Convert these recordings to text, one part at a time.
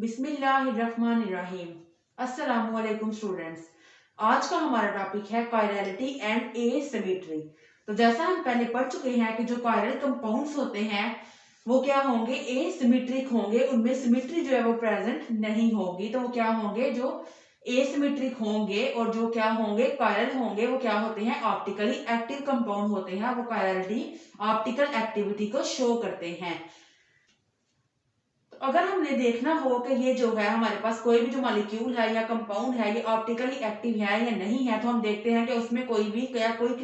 बिस्मिल्लाहिर्रहमानिर्रहीम। अस्सलामुअलैकुम स्टूडेंट्स। आज का हमारा टॉपिक है कायरलिटी एंड एसिमेट्री। तो जैसा हम पहले पढ़ चुके हैं कि जो कायरल कंपाउंड्स होते हैं वो क्या होंगे, एसिमेट्रिक होंगे, उनमें सिमेट्री जो है वो प्रेजेंट नहीं होगी। तो वो क्या होंगे, जो एसिमेट्रिक होंगे, और जो क्या होंगे, कायरल होंगे, वो क्या होते हैं, ऑप्टिकली एक्टिव कंपाउंड होते हैं। वो कायरलिटी ऑप्टिकल एक्टिविटी को शो करते हैं। अगर हमने देखना हो कि ये जो है हमारे पास कोई भी जो मॉलिक्यूल है या कंपाउंड है ये ऑप्टिकली एक्टिव है या नहीं है, तो हम देखते हैं कि उसमें कोई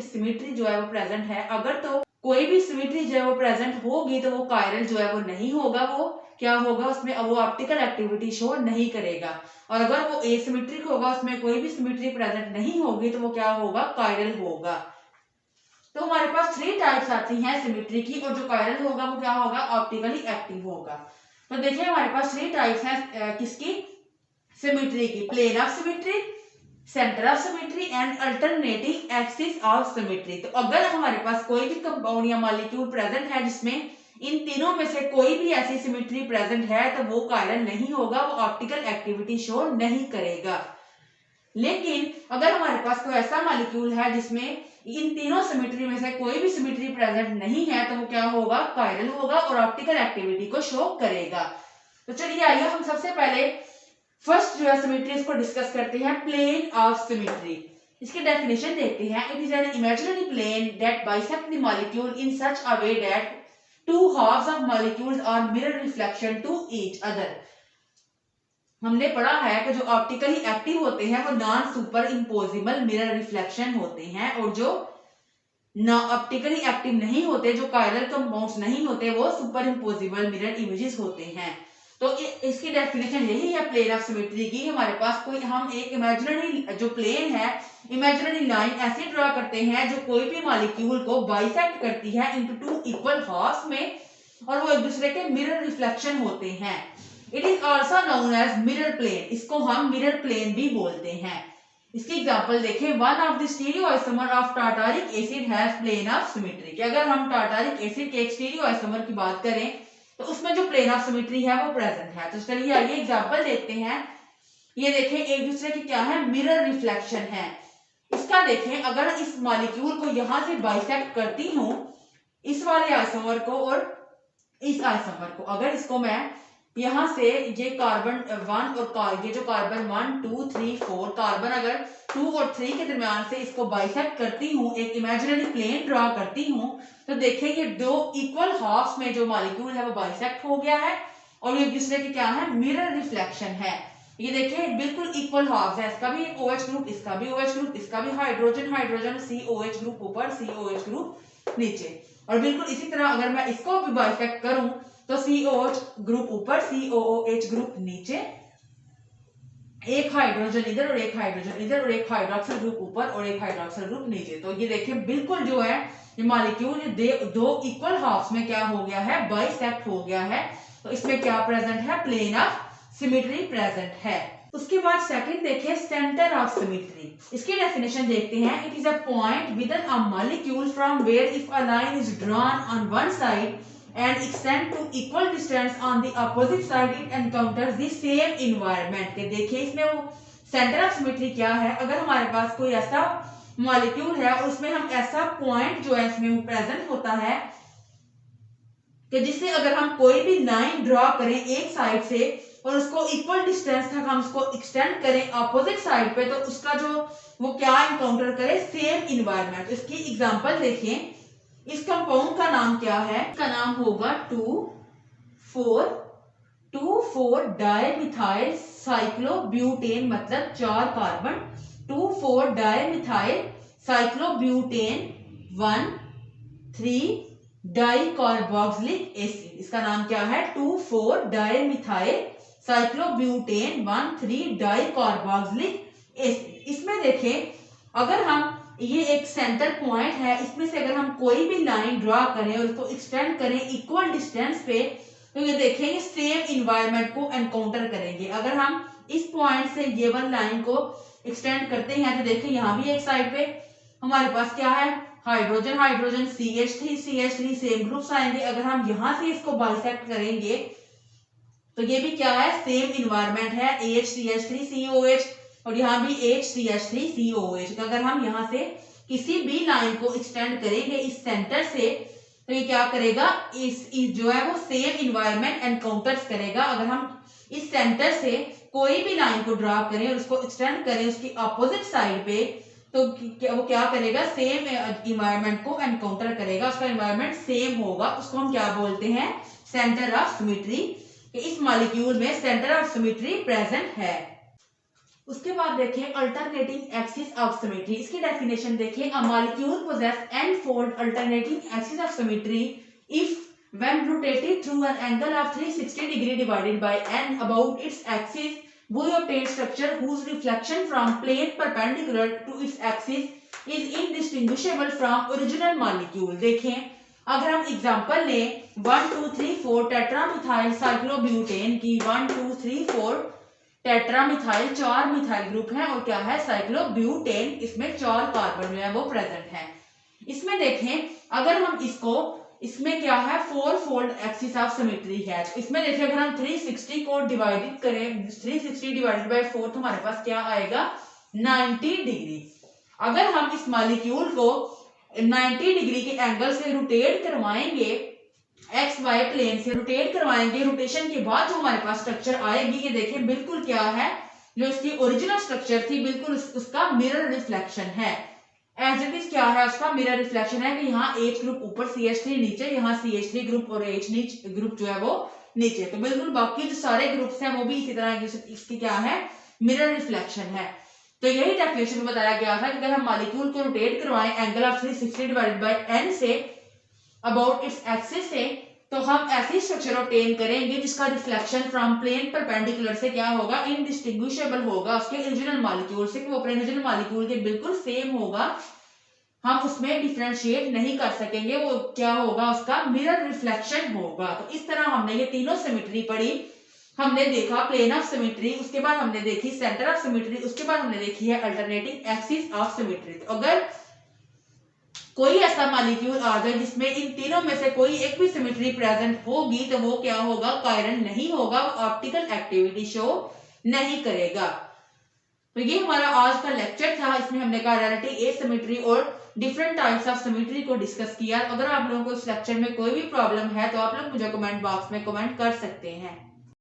सिमेट्री जो है वो प्रेजेंट है। अगर तो कोई भी सिमेट्री जो है वो प्रेजेंट होगी तो वो कायरल जो है वो नहीं होगा, वो क्या होगा, उसमें वो ऑप्टिकल एक्टिविटी शो नहीं करेगा। और अगर वो एसिमेट्रिक होगा, उसमें कोई भी सिमेट्री प्रेजेंट नहीं होगी, तो वो क्या होगा, कायरल होगा। तो हमारे पास थ्री टाइप्स आती हैं सिमेट्री की, और जो कायरल होगा वो क्या होगा, ऑप्टिकली एक्टिव होगा। तो देखिए हमारे पास थ्री टाइप्स हैं किसकी, सिमेट्री की। Plane of symmetry, centre of symmetry and alternating axis of symmetry. तो अगर हमारे पास कोई भी कंपाउंड या मॉलिक्यूल प्रेजेंट है जिसमें इन तीनों में से कोई भी ऐसी सिमेट्री प्रेजेंट है, तो वो कायरल नहीं होगा, वो ऑप्टिकल एक्टिविटी शो नहीं करेगा। लेकिन अगर हमारे पास कोई ऐसा मॉलिक्यूल है जिसमें इन तीनों सिमेट्री में से कोई भी सिमेट्री प्रेजेंट नहीं है, तो वो क्या होगा, कायरल होगा और ऑप्टिकल एक्टिविटी को शो करेगा। तो चलिए आइए हम सबसे पहले फर्स्ट जो है सिमेट्री इसको डिस्कस करते हैं, प्लेन ऑफ सिमेट्री। इसकी डेफिनेशन देखते हैं। It is an imaginary plane that bisect the molecule in such a way that two halves of molecules are mirror reflection to each other. हमने पढ़ा है कि जो ऑप्टिकली एक्टिव होते हैं वो non super imposable mirror reflection होते हैं, और जो ना ऑप्टिकली एक्टिव नहीं होते, जो कायरल कंपाउंड्स नहीं होते, वो सुपर इम्पोजिबल मिरर इमेजेस होते हैं। तो इसकी डेफिनेशन यही है प्लेन ऑफ सिमेट्री की। हमारे पास कोई हम एक इमेजिनरी जो प्लेन है, इमेजिनरी लाइन ऐसे ड्रॉ करते हैं जो कोई भी मॉलिक्यूल को बाइसेक्ट करती है इनटू टू इक्वल हाफ्स में, और वो एक दूसरे के मिरर रिफ्लेक्शन होते हैं। It is also known as mirror plane, इसको हम मिरर प्लेन भी बोलते हैं। इसकी एग्जांपल देखें। One of the stereoisomer of tartaric acid has plane of symmetry. कि अगर हम टार्टारिक एसिड के एक स्टीरियोआइसोमर की बात करें तो उसमें जो प्लेन ऑफ सिमेट्री है वो प्रेजेंट है। तो चलिए आइए एग्जांपल देखते हैं। ये देखें, एक दूसरे की क्या है, मिरर रिफ्लेक्शन है। इसका देखें, अगर इस मॉलिक्यूल को यहां से बाइसेक्ट करती हूं, इस वाले आइसोमर को और इस आइसोमर को, अगर इसको मैं यहां से ये कार्बन 1 और ये जो कार्बन 1 2 3 4 कार्बन अगर 2 और 3 के दरमियान से इसको बाइसेक्ट करती हूँ, एक इमेजिनरी प्लेन ड्रॉ करती हूँ, तो देखें ये दो इक्वल हाफ्स में जो मॉलिक्यूल है वो बाइसेक्ट हो गया है, और ये दूसरे की क्या है, मिरर रिफ्लेक्शन है। ये देखें बिल्कुल इक्वल हाफ्स है, इसका भी एक OH ग्रुप, इसका भी OH ग्रुप, इसका भी हाइड्रोजन हाइड्रोजन COH ग्रुप ऊपर, COH ग्रुप नीचे। और बिल्कुल इसी तरह अगर मैं इसको भी बाइसेक्ट करूं तो COH ग्रुप ऊपर, COOH ग्रुप नीचे, एक हाइड्रोजन इधर और एक हाइड्रोजन इधर, और एक हाइड्रोक्सिल ग्रुप ऊपर और एक हाइड्रोक्सिल ग्रुप नीचे। तो ये देखिए बिल्कुल जो है ये मॉलिक्यूल दो इक्वल हाफ्स में क्या हो गया है, बाइसेक्ट हो गया है। तो इसमें क्या प्रेजेंट है, प्लेन ऑफ सिमेट्री प्रेजेंट है। उसके बाद सेकंड देखिए, सेंटर ऑफ सिमेट्री। इसकी डेफिनेशन देखते हैं। It is a point within a molecule from where if a line is drawn on one side and extend to equal distance on the opposite side it encounters the same environment। के देखिए इसमें वो centre of symmetry क्या है, अगर हमारे पास कोई ऐसा मॉलिक्यूल है और उसमें हम ऐसा पॉइंट जो है इसमें प्रेजेंट होता है कि जिससे अगर हम कोई भी लाइन ड्रॉ करें एक साइड से और उसको इक्वल डिस्टेंस तक हम उसको एक्सटेंड करें अपोजिट साइड पे, तो उसका जो वो क्या इनकाउंटर करे, सेम इन्वायरमेंट। इसकी एग्जांपल देखिए। इस कंपाउंड का नाम क्या है, इसका नाम होगा 2,4 डाइमिथाइल साइक्लोब्यूटेन, मतलब 4 carbon, 2,4 dimethyl cyclobutane 1,3 dicarboxylic acid. इसका नाम क्या है, 2,4 डाइमिथाइल साइक्लोब्यूटेन 1,3 डाइकार्बोक्सिलिक एसिड। इसमें देखें, अगर हम ये एक सेंटर पॉइंट है, इसमें से अगर हम कोई भी लाइन ड्रॉ करें और इसको एक्सटेंड करें इक्वल डिस्टेंस पे, तो ये देखेंगे सेम इन्वायरमेंट को एनकाउंटर करेंगे। अगर हम इस पॉइंट से ये वन लाइन को एक्सटेंड करते हैं तो देखें यहाँ भी एक साइड पे हमारे पास क्या है, hydrogen hydrogen CH3 CH3 same groups आएंगे। अगर हम यहां से इसको बाइसेक्ट करेंगे तो ये भी क्या है, सेम इन्वायरमेंट है, HCH3COH और यहाँ भी HCH3COH। अगर हम यहाँ से किसी भी लाइन को एक्सटेंड करेंगे इस सेंटर से, तो ये क्या करेगा, इस जो है वो सेम इन्वायरमेंट एनकाउंटर्स करेगा। अगर हम इस सेंटर से कोई भी लाइन को ड्रा करें और उसको एक्सटेंड करें उसकी अपोजिट साइड पे, तो वो क्या करेगा, सेम इन्वायरमेंट को एनकाउंटर करेगा, उसका इन्वायरमेंट सेम होगा। उसको हम क्या बोलते हैं, सेंटर ऑफ सिमेट्री। इस मॉलिक्यूल में सेंटर ऑफ सिमेट्री प्रेजेंट है। उसके बाद देखें अल्टरनेटिंग एक्सिस ऑफ सिमेट्री। इसकी डेफिनेशन देखें, a molecule possess n fold alternating axis of symmetry if when rotated through an angle of 360 degree divided by n about its axis, we obtain structure whose reflection from plane perpendicular to its axis is indistinguishable from original molecule। देखें, अगर हम example लें 1 2 3 4 टेट्रामिथाइल cyclobutane की, 1 2 3 4 टेट्रामिथाइल 4 methyl group है और क्या है, cyclobutane, इसमें 4 कार्बन जो है वो प्रेजेंट है। इसमें देखें अगर हम इसमें क्या है, 4 फोल्ड एक्सिस ऑफ सिमेट्री है। तो इसमें देखिए अगर हम 360 को डिवाइडेड करें, 360 डिवाइडेड बाय 4, तो हमारे पास क्या आएगा, 90 डिग्री। अगर हम इस मॉलिक्यूल को 90 डिग्री के एंगल से रोटेट करवाएंगे, एक्स वाई प्लेन से रोटेट करवाएंगे, रोटेशन के बाद जो हमारे पास स्ट्रक्चर आएगी, ये देखिए बिल्कुल क्या है, जो इसकी ओरिजिनल स्ट्रक्चर थी बिल्कुल उसका मिरर रिफ्लेक्शन है। एज इट इज क्या है, उसका मिरर रिफ्लेक्शन है कि यहाँ H ग्रुप ऊपर CH3 नीचे, यहाँ CH3 ग्रुप और H ग्रुप जो है वो नीचे। तो बिल्कुल बाकी जो सारे ग्रुप्स हैं वो भी इसी तरह इसकी क्या है, मिरर रिफ्लेक्शन है। तो यही डेफिनेशन में बताया गया था कि अगर हम मॉलिक्यूल को रोटेट करवाएं angle of 360 divided by n say about its axis से, तो हम ऐसी स्ट्रक्चर ऑब्टेन करेंगे जिसका रिफ्लेक्शन फ्रॉम प्लेन परपेंडिकुलर से क्या होगा, इनडिस्टिंग्विशेबल होगा उसके ओरिजिनल मॉलिक्यूल से, कि वो अपने ओरिजिनल मॉलिक्यूल के बिल्कुल सेम होगा, हम उसमें डिफरेंशिएट नहीं कर सकेंगे, वो क्या होगा, उसका मिरर रिफ्लेक्शन होगा। तो इस तरह हमने ये तीनों सिमेट्री पढ़ी। हमने देखा प्लेन ऑफ सिमेट्री, उसके बाद हमने देखी सेंटर ऑफ सिमेट्री, उसके बाद हमने देखी है अल्टरनेटिंग एक्सिस ऑफ सिमेट्री। तो अगर कोई ऐसा मॉलिक्यूल आ जाए जिसमें इन तीनों में से कोई एक भी सिमेट्री प्रेजेंट होगी, तो वो क्या होगा, कायरन नहीं होगा, ऑप्टिकल एक्टिविटी शो नहीं करेगा। तो ये हमारा आज का लेक्चर था। इसमें हमने कायरलिटी, एसिमेट्री और डिफरेंट टाइप्स ऑफ सिमेट्री को डिस्कस किया। अगर आप लोगों को इस लेक्चर में कोई भी प्रॉब्लम है तो आप लोग मुझे कमेंट बॉक्स में कमेंट कर सकते हैं।